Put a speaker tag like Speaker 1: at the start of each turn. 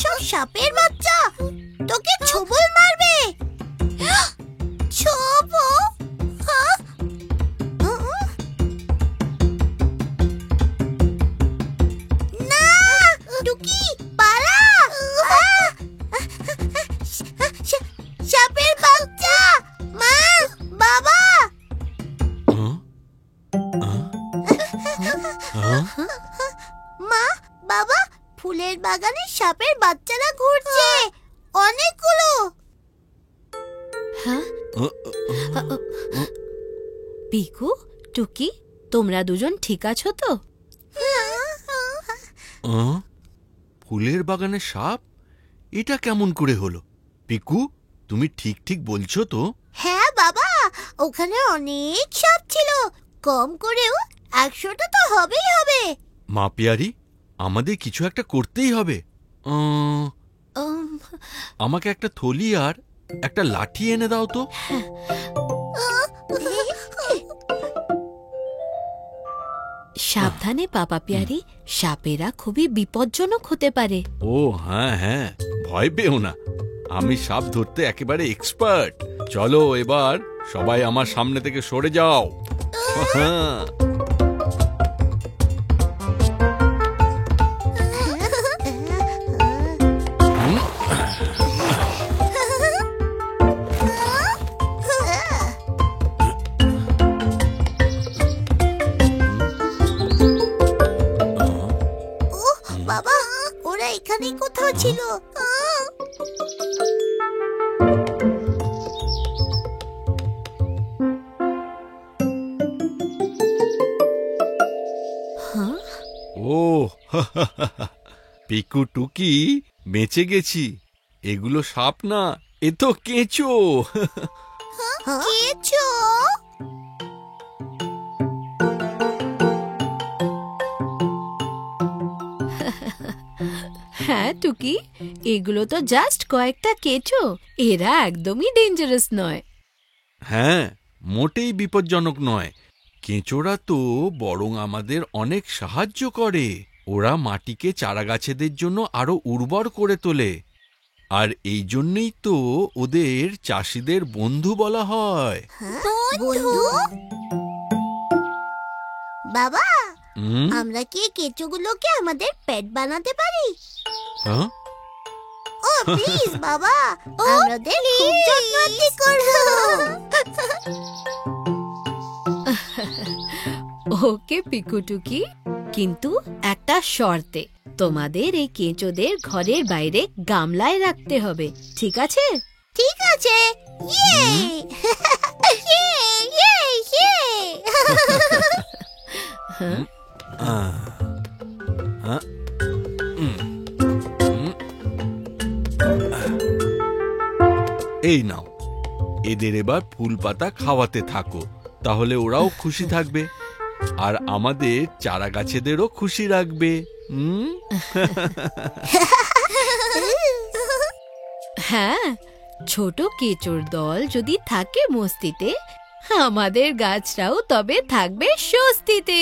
Speaker 1: সব সাপের বাচ্চা তোকে ছোবল মারবে। ছোবো? না টুকি পালা। সাপের বাচ্চা। মা, বাবা। মা, বাবা, ফুলের বাগানে সাপের বাচ্চারা ঘুরছে অনেকগুলো।
Speaker 2: পিকু, টুকি, তোমরা দুজন ঠিক আছো তো?
Speaker 3: ফুলের বাগানে সাপ? এটা কেমন করে হলো? পিকু, তুমি ঠিক ঠিক বলছো তো?
Speaker 1: হ্যাঁ বাবা, ওখানে অনেক সাপ ছিল, কম করেও 100টা তো হবেই হবে।
Speaker 3: মা পিয়ারি, আমাদের কিছু একটা করতেই হবে। আমাকে একটা থলি আর একটা লাঠি এনে দাও তো।
Speaker 2: সাবধানে বাবা পিয়ারি, সাপেরা খুবই বিপজ্জনক হতে পারে।
Speaker 3: ও হ্যাঁ হ্যাঁ, ভয় পেও না, আমি সাপ ধরতে একেবারে এক্সপার্ট। চলো এবার সবাই আমার সামনে থেকে সরে যাও।
Speaker 1: বাবা, ওরা এখানে কোথাও ছিল।
Speaker 3: ও পিকু টুকি, বেঁচে গেছি। এগুলো সাপ না, এ তো কেঁচো।
Speaker 1: কেঁচো?
Speaker 2: হ্যাঁ টুকি, এগুলো তো জাস্ট কয়েকটা কেঁচো, এরা একদমই ডেঞ্জারাস নয়।
Speaker 3: হ্যাঁ, মোটেই বিপজ্জনক নয়। কেঁচোরা তো বরং আমাদের অনেক সাহায্য করে। ওরা মাটিকে চারাগাছেদের জন্য আরো উর্বর করে তোলে, আর এই জন্যই তো ওদের চাষিদের বন্ধু বলা হয়।
Speaker 1: বন্ধু? বাবা, আমরা কি কেঁচোগুলোকে আমাদের পেট বানাতে পারি?
Speaker 3: হ্যাঁ,
Speaker 1: ও প্লিজ বাবা, আমাদের খুব যত্ন করো।
Speaker 2: ওকে পিকু টুকি, কিন্তু একটা শর্তে, তোমাদের এই কেঁচোদের ঘরের বাইরে গামলায় রাখতে হবে, ঠিক আছে?
Speaker 1: ঠিক আছে। ইয়ে ইয়ে ইয়ে ইয়ে।
Speaker 3: এই নাও, এদের এবার ফুল পাতা খাওয়াতে থাকো, তাহলে ওরাও খুশি থাকবে আর আমাদের চারা গাছেদেরও খুশি রাখবে।
Speaker 2: হ্যাঁ, ছোট কেঁচোর দল যদি থাকে মস্তিতে, আমাদের গাছরাও তবে থাকবে স্বস্তিতে।